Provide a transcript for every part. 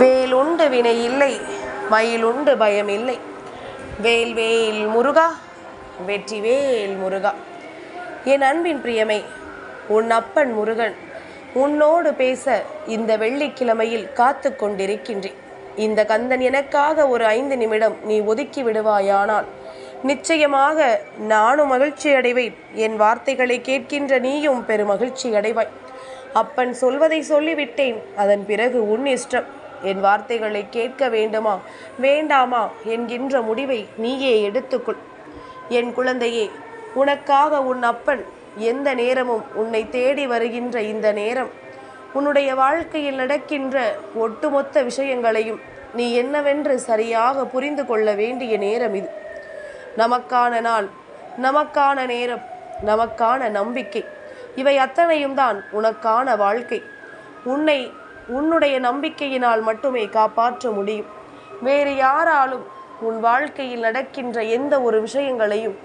வேலுண்டு வினை இல்லை, மயிலுண்டு பயம் இல்லை. வேல் வேல் முருகா, வெற்றி வேல் முருகா. என் அன்பின் பிரியமே, உன் அப்பன் முருகன் உன்னோடு பேச இந்த வெள்ளிக்கிழமையில் காத்து கொண்டிருக்கின்றேன். இந்த கந்தன் எனக்காக ஒரு 5 நிமிடம் நீ ஒதுக்கி விடுவாயானால் நிச்சயமாக நானும் மகிழ்ச்சி அடைவேன். என் வார்த்தைகளை கேட்கின்ற நீயும் பெருமகிழ்ச்சி அடைவாய். அப்பன் சொல்வதை சொல்லிவிட்டேன், அதன் பிறகு உன் இஷ்டம். என் வார்த்தைகளை கேட்க வேண்டுமா வேண்டாமா என்கின்ற முடிவை நீயே எடுத்துக்கொள். என் குழந்தையே, உனக்காக உன் அப்பன் எந்த நேரமும் உன்னை தேடி வருகின்ற இந்த நேரம் உன்னுடைய வாழ்க்கையில் நடக்கின்ற ஒட்டுமொத்த விஷயங்களையும் நீ என்னவென்று சரியாக புரிந்து கொள்ள வேண்டிய நேரம் இது. நமக்கான நாள், நமக்கான நேரம், நமக்கான நம்பிக்கை, இவை அத்தனையும் தான் உனக்கான வாழ்க்கை. உன்னுடைய நம்பிக்கையினால் மட்டுமே காப்பாற்ற முடியும். வேறு யாராலும் உன் வாழ்க்கையில் நடக்கின்ற எந்த ஒரு விஷயங்களையும்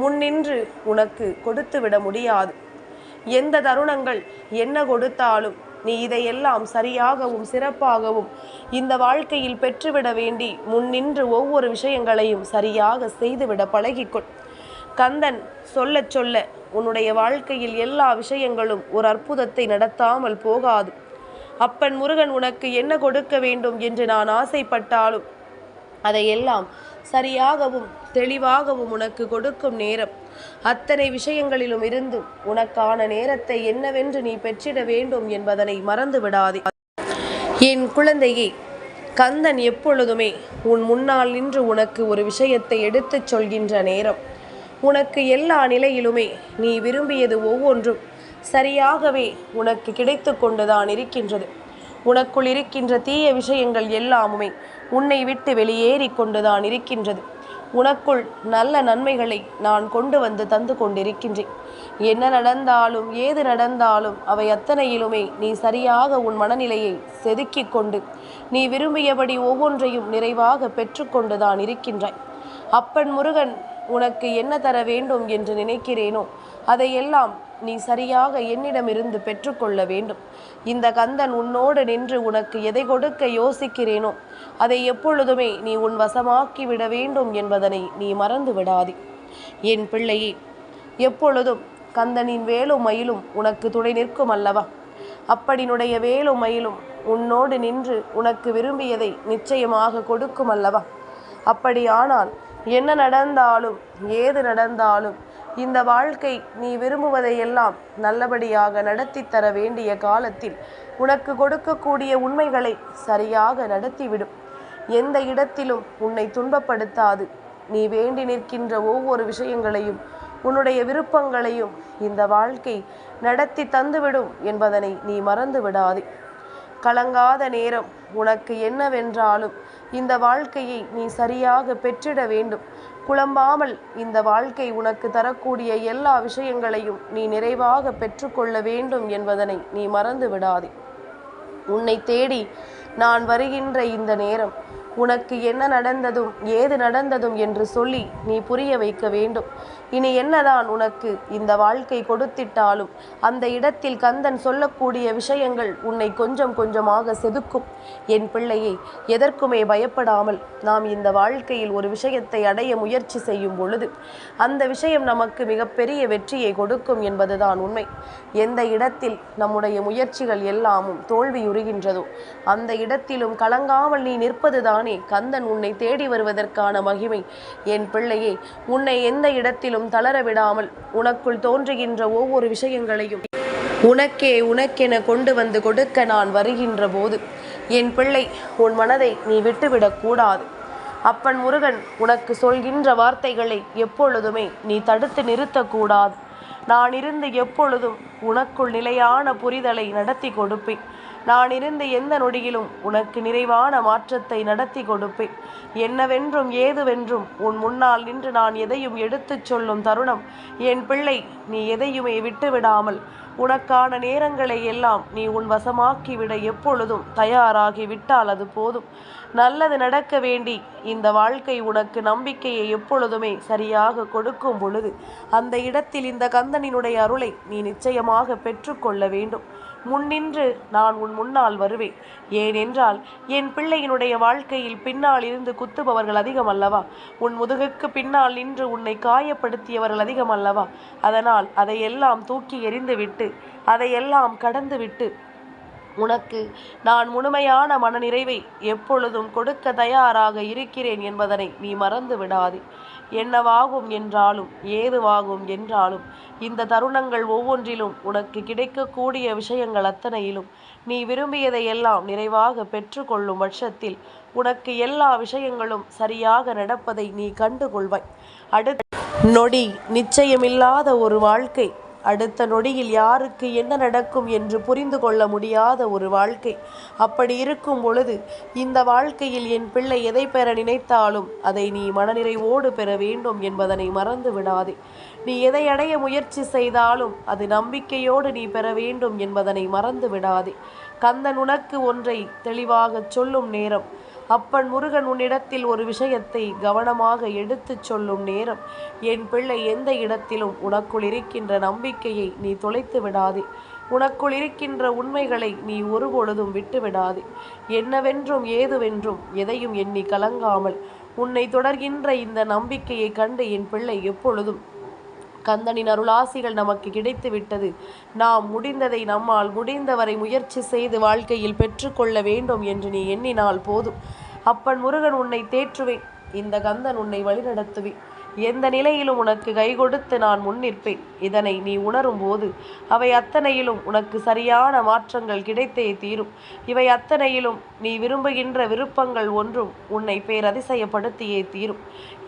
முன்னின்று உனக்கு கொடுத்து விட முடியாது. எந்த தருணங்கள் என்ன கொடுத்தாலும் நீ இதையெல்லாம் சரியாகவும் சிறப்பாகவும் இந்த வாழ்க்கையில் பெற்றுவிட வேண்டி முன்னின்று ஒவ்வொரு விஷயங்களையும் சரியாக செய்துவிட பழகிக்கொள். கந்தன் சொல்ல சொல்ல உன்னுடைய வாழ்க்கையில் எல்லா விஷயங்களும் ஒரு அற்புதத்தை நடத்தாமல் போகாது. அப்பன் முருகன் உனக்கு என்ன கொடுக்க வேண்டும் என்று நான் ஆசைப்பட்டாலும் அதையெல்லாம் சரியாகவும் தெளிவாகவும் உனக்கு கொடுக்கும் நேரம். அத்தனை விஷயங்களிலும் இருந்து உனக்கான நேரத்தை என்னவென்று நீ பெற்றிட வேண்டும் என்பதனை மறந்து விடாதே. என் குழந்தையே, கந்தன் எப்பொழுதுமே உன் முன்னால் நின்று உனக்கு ஒரு விஷயத்தை எடுத்துச் சொல்கின்ற நேரம். உனக்கு எல்லா நிலையிலுமே நீ விரும்பியது ஒவ்வொன்றும் சரியாகவே உனக்கு கிடைத்து கொண்டுதான் இருக்கின்றது. உனக்குள் இருக்கின்ற தீய விஷயங்கள் எல்லாமுமே உன்னை விட்டு வெளியேறி கொண்டுதான் இருக்கின்றது. உனக்குள் நல்ல நன்மைகளை நான் கொண்டு வந்து தந்து கொண்டிருக்கின்றேன். என்ன நடந்தாலும் ஏது நடந்தாலும் அவை அத்தனையிலுமே நீ சரியாக உன் மனநிலையை செதுக்கி கொண்டு நீ விரும்பியபடி ஒவ்வொன்றையும் நிறைவாக பெற்றுக்கொண்டுதான் இருக்கின்றாய். அப்பன் முருகன் உனக்கு என்ன தர வேண்டும் என்று நினைக்கிறேனோ அதையெல்லாம் நீ சரியாக என்னிடமிருந்து பெற்றுக்கொள்ள வேண்டும். இந்த கந்தன் உன்னோடு நின்று உனக்கு எதை கொடுக்க யோசிக்கிறேனோ அதை எப்பொழுதுமே நீ உன் வசமாக்கி விட வேண்டும் என்பதனை நீ மறந்து விடாதே. என் பிள்ளையே, எப்பொழுதும் கந்தனின் வேலும் மயிலும் உனக்கு துணை நிற்கும் அல்லவா? அப்படினுடைய வேலும் மயிலும் உன்னோடு நின்று உனக்கு விரும்பியதை நிச்சயமாக கொடுக்கும் அல்லவா? அப்படியானால் என்ன நடந்தாலும் ஏது நடந்தாலும் இந்த வாழ்க்கை நீ விரும்புவதையெல்லாம் நல்லபடியாக நடத்தி தர வேண்டிய காலத்தில் உனக்கு கொடுக்கக்கூடிய உண்மைகளை சரியாக நடத்திவிடும். எந்த இடத்திலும் உன்னை துன்பப்படுத்தாது. நீ வேண்டி நிற்கின்ற ஒவ்வொரு விஷயங்களையும் உன்னுடைய விருப்பங்களையும் இந்த வாழ்க்கை நடத்தி தந்துவிடும் என்பதனை நீ மறந்து விடாதே. கலங்காத நேரம் உனக்கு என்னவென்றாலும் இந்த வாழ்க்கையை நீ சரியாக பெற்றிட வேண்டும். குழம்பாமல் இந்த வாழ்க்கை உனக்கு தரக்கூடிய எல்லா விஷயங்களையும் நீ நிறைவாக பெற்றுக்கொள்ள வேண்டும் என்பதனை நீ மறந்து விடாதே. உன்னை தேடி நான் வருகின்ற இந்த நேரம் உனக்கு என்ன நடந்ததும் ஏது நடந்ததும் என்று சொல்லி நீ புரிய வைக்க வேண்டும். இனி என்னதான் உனக்கு இந்த வாழ்க்கை கொடுத்திட்டாலும் அந்த இடத்தில் கந்தன் சொல்லக்கூடிய விஷயங்கள் உன்னை கொஞ்சம் கொஞ்சமாக செதுக்கும். என் பிள்ளையை, எதற்குமே பயப்படாமல் நாம் இந்த வாழ்க்கையில் ஒரு விஷயத்தை அடைய முயற்சி செய்யும் பொழுது அந்த விஷயம் நமக்கு மிகப்பெரிய வெற்றியை கொடுக்கும் என்பதுதான் உண்மை. எந்த இடத்தில் நம்முடைய முயற்சிகள் எல்லாமும் தோல்வியுறுகின்றதோ அந்த இடத்திலும் கலங்காமல் நீ நிற்பதுதான் கந்தன் உன்னை தேடி வருவதற்கான மகிமை. என் பிள்ளையே, உன்னை எந்த இடத்திலும் தளர விடாமல் உனக்குள் தோன்றுகின்ற ஒவ்வொரு விஷயங்களையும் உனக்கென கொண்டு வந்து கொடுக்க நான் வருகின்ற போது என் பிள்ளை, உன் மனதை நீ விட்டுவிடக்கூடாது. அப்பன் முருகன் உனக்கு சொல்கின்ற வார்த்தைகளை எப்பொழுதுமே நீ தடுத்து நிறுத்தக்கூடாது. நான் இருந்து எப்பொழுதும் உனக்குள் நிலையான புரிதலை நடத்தி கொடுப்பேன். நான் இருந்து எந்த நொடியிலும் உனக்கு நிறைவான மாற்றத்தை நடத்தி கொடுப்பேன். என்னவென்றும் ஏதுவென்றும் உன் முன்னால் நின்று நான் எதையும் எடுத்துச் சொல்லும் தருணம் என் பிள்ளை, நீ எதையுமே விட்டுவிடாமல் உனக்கான நேரங்களை எல்லாம் நீ உன் வசமாக்கிவிட எப்பொழுதும் தயாராகி விட்டால் அது போதும். நல்லது நடக்க வேண்டி இந்த வாழ்க்கை உனக்கு நம்பிக்கையை எப்பொழுதுமே சரியாக கொடுக்கும் பொழுது அந்த இடத்தில் இந்த கந்தனினுடைய அருளை நீ நிச்சயமாக பெற்றுக்கொள்ள வேண்டும். முன்னின்று நான் உன் முன்னால் வருவேன். ஏனென்றால் என் பிள்ளையினுடைய வாழ்க்கையில் பின்னால் இருந்து குத்துபவர்கள் அதிகம் அல்லவா? உன் முதுகுக்கு பின்னால் நின்று உன்னை காயப்படுத்தியவர்கள் அதிகம் அல்லவா? அதனால் அதையெல்லாம் தூக்கி எறிந்துவிட்டு அதையெல்லாம் கடந்துவிட்டு உனக்கு நான் முழுமையான மனநிறைவை எப்பொழுதும் கொடுக்க தயாராக இருக்கிறேன் என்பதனை நீ மறந்து விடாதே. என்னவாகும் என்றாலும் ஏதுவாகும் என்றாலும் இந்த தருணங்கள் ஒவ்வொன்றிலும் உனக்கு கிடைக்கக்கூடிய விஷயங்கள் அத்தனையிலும் நீ விரும்பியதையெல்லாம் நிறைவாக பெற்றுக்கொள்ளும் பட்சத்தில் உனக்கு எல்லா விஷயங்களும் சரியாக நடப்பதை நீ கண்டுகொள்வாய். அடுத்த நொடி நிச்சயமில்லாத ஒரு வாழ்க்கை, அடுத்த நொடியில் யாருக்கு என்ன நடக்கும் என்று புரிந்து கொள்ள முடியாத ஒரு வாழ்க்கை. அப்படி இருக்கும் பொழுது இந்த வாழ்க்கையில் என் பிள்ளை எதை பெற நினைத்தாலும் அதை நீ மனநிறைவோடு பெற வேண்டும் என்பதனை மறந்து விடாதே. நீ எதை அடைய முயற்சி செய்தாலும் அது நம்பிக்கையோடு நீ பெற வேண்டும் என்பதனை மறந்து விடாதே. கந்தன் உனக்கு ஒன்றை தெளிவாக சொல்லும் நேரம், அப்பன் முருகன் உன்னிடத்தில் ஒரு விஷயத்தை கவனமாக எடுத்துச் சொல்லும் நேரம், என் பிள்ளை எந்த இடத்திலும் உனக்குள் இருக்கின்ற நம்பிக்கையை நீ தொலைத்து விடாதே. உனக்குள் இருக்கின்ற உண்மைகளை நீ ஒருபொழுதும் விட்டுவிடாதே. என்னவென்றும் ஏதுவென்றும் எதையும் எண்ணி கலங்காமல் உன்னை தொடர்கின்ற இந்த நம்பிக்கையை கண்டு என் பிள்ளை எப்பொழுதும் கந்தனின் அருளாசிகள் நமக்கு கிடைத்து விட்டது, நாம் முடிந்ததை நம்மால் முடிந்தவரை முயற்சி செய்து வாழ்க்கையில் பெற்றுக்கொள்ள வேண்டும் என்று நீ எண்ணினால் போதும். அப்பன் முருகன் உன்னை தேற்றுவேன், இந்த கந்தன் உன்னை வழிநடத்துவேன். எந்த நிலையிலும் உனக்கு கை கொடுத்து நான் முன்னிற்பேன். இதனை நீ உணரும் போது அவை அத்தனையிலும் உனக்கு சரியான மாற்றங்கள் கிடைத்தே தீரும். இவை அத்தனையிலும் நீ விரும்புகின்ற விருப்பங்கள் ஒன்றும் உன்னை பேரதிசயப்படுத்தியே தீரும்.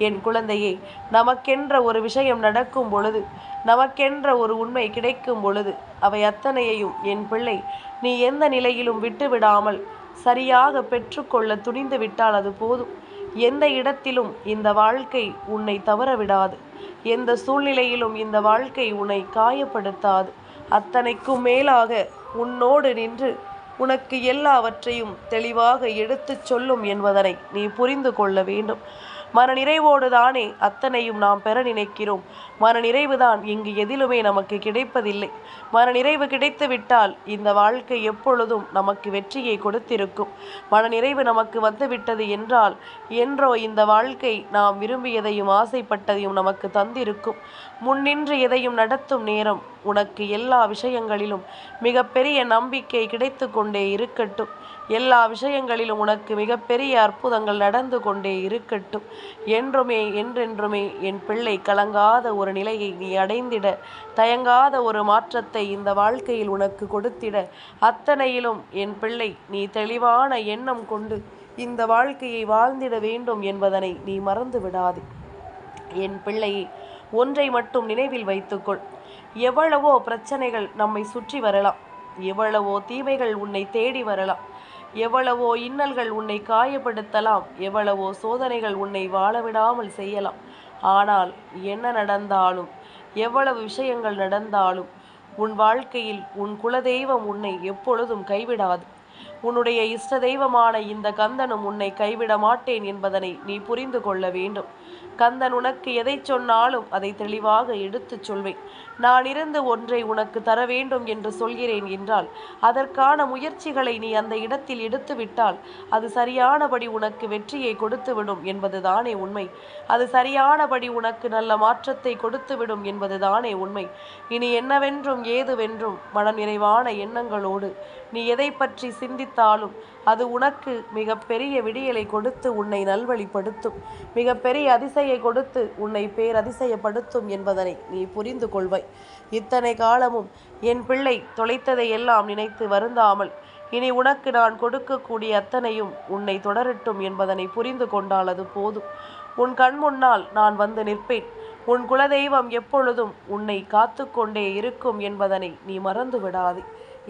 என் குழந்தையே, நமக்கென்ற ஒரு விஷயம் நடக்கும் பொழுது, நமக்கென்ற ஒரு உண்மை கிடைக்கும் பொழுது அவை அத்தனையையும் என் பிள்ளை நீ எந்த நிலையிலும் விட்டுவிடாமல் சரியாக பெற்றுக்கொள்ள துணிந்து விட்டால் அது போதும். எந்த இடத்திலும் இந்த வாழ்க்கை உன்னை தவற விடாது. எந்த சூழ்நிலையிலும் இந்த வாழ்க்கை உன்னை காயப்படுத்தாது. அத்தனைக்கும் மேலாக உன்னோடு நின்று உனக்கு எல்லாவற்றையும் தெளிவாக எடுத்துச் சொல்லும் என்பதனை நீ புரிந்து கொள்ள வேண்டும். மனநிறைவோடு தானே அத்தனையும் நாம் பெற நினைக்கிறோம். மனநிறைவுதான் இங்கு எதிலுமே நமக்கு கிடைப்பதில்லை. மனநிறைவு கிடைத்துவிட்டால் இந்த வாழ்க்கை எப்பொழுதும் நமக்கு வெற்றியை கொடுத்திருக்கும். மனநிறைவு நமக்கு வந்துவிட்டது என்றால் என்றோ இந்த வாழ்க்கை நாம் விரும்பியதையும் ஆசைப்பட்டதையும் நமக்கு தந்திருக்கும். முன்னின்று எதையும் நடத்தும் நேரம் உனக்கு எல்லா விஷயங்களிலும் மிகப்பெரிய நம்பிக்கை கிடைத்து கொண்டே இருக்கட்டும். எல்லா விஷயங்களிலும் உனக்கு மிகப்பெரிய அற்புதங்கள் நடந்து கொண்டே இருக்கட்டும். என்றுமே என்றென்றுமே என் பிள்ளை கலங்காத ஒரு நிலையை நீ அடைந்திட, தயங்காத ஒரு மாற்றத்தை இந்த வாழ்க்கையில் உனக்கு கொடுத்திட, அத்தனையிலும் என் பிள்ளை நீ தெளிவான எண்ணம் கொண்டு இந்த வாழ்க்கையை வாழ்ந்திட வேண்டும் என்பதனை நீ மறந்து விடாதே. என் பிள்ளையை ஒன்றை மட்டும் நினைவில் வைத்துக்கொள். எவ்வளவோ பிரச்சனைகள் நம்மை சுற்றி வரலாம், எவ்வளவோ தீமைகள் உன்னை தேடி வரலாம், எவ்வளவோ இன்னல்கள் உன்னை காயப்படுத்தலாம், எவ்வளவோ சோதனைகள் உன்னை வாழவிடாமல் செய்யலாம். ஆனால் என்ன நடந்தாலும், எவ்வளவு விஷயங்கள் நடந்தாலும் உன் வாழ்க்கையில் உன் குலதெய்வம் உன்னை எப்பொழுதும் கைவிடாது. உன்னுடைய இஷ்ட தெய்வமான இந்த கந்தனும் உன்னை கைவிட மாட்டேன் என்பதனை நீ புரிந்து கொள்ள வேண்டும். கந்தன் உனக்கு எதை சொன்னாலும் அதை தெளிவாக எடுத்துச் சொல்வேன். நான் இருந்து ஒன்றை உனக்கு தர வேண்டும் என்று சொல்கிறேன் என்றால் அதற்கான முயற்சிகளை நீ அந்த இடத்தில் எடுத்துவிட்டால் அது சரியானபடி உனக்கு வெற்றியை கொடுத்துவிடும் என்பதுதானே உண்மை. அது சரியானபடி உனக்கு நல்ல மாற்றத்தை கொடுத்துவிடும் என்பதுதானே உண்மை. இனி என்னவென்றும் ஏதுவென்றும் மனநிறைவான எண்ணங்களோடு நீ எதை பற்றி சிந்தித்தாலும் அது உனக்கு மிகப்பெரிய விடியலை கொடுத்து உன்னை நல்வழிப்படுத்தும், மிகப்பெரிய அதிசயை கொடுத்து உன்னை பேரதிசயப்படுத்தும் என்பதனை நீ புரிந்து கொள்வாய். இத்தனை காலமும் என் பிள்ளை தொலைத்ததை எல்லாம் நினைத்து வருந்தாமல் இனி உனக்கு நான் கொடுக்கக்கூடிய அத்தனையும் உன்னை தொடரட்டும் என்பதனை புரிந்து கொண்டால் அது போதும். உன் கண் முன்னால் நான் வந்து நிற்பேன். உன் குலதெய்வம் எப்பொழுதும் உன்னை காத்து கொண்டே இருக்கும் என்பதனை நீ மறந்து விடாதே.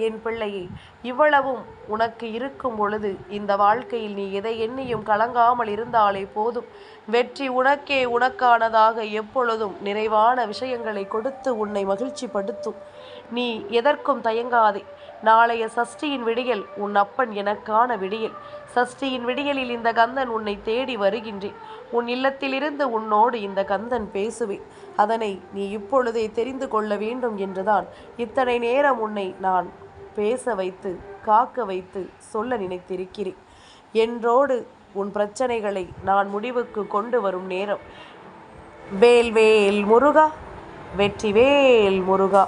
என் பிள்ளையே, இவ்வளவும் உனக்கு இருக்கும் பொழுது இந்த வாழ்க்கையில் நீ எதை எண்ணியும் கலங்காமல் இருந்தாலே போதும். வெற்றி உனக்கே உனக்கானதாக எப்பொழுதும் நிறைவான விஷயங்களை கொடுத்து உன்னை மகிழ்ச்சிப்படுத்தும். நீ எதற்கும் தயங்காதே. நாளைய சஷ்டியின் விடியல் உன் அப்பன் எனக்கான விடியல். சஷ்டியின் விடியலில் இந்த கந்தன் உன்னை தேடி வருகின்றேன். உன் இல்லத்திலிருந்து உன்னோடு இந்த கந்தன் பேசுவேன். அதனை நீ இப்பொழுதே தெரிந்து கொள்ள வேண்டும் என்றுதான் இத்தனை நேரம் உன்னை நான் பேச வைத்து காக்க வைத்து சொல்ல நினைத்திருக்கிறேன். என்றோடு உன் பிரச்சனைகளை நான் முடிவுக்கு கொண்டு வரும் நேரம். வேல் வேல் முருகா, வெற்றிவேல் முருகா.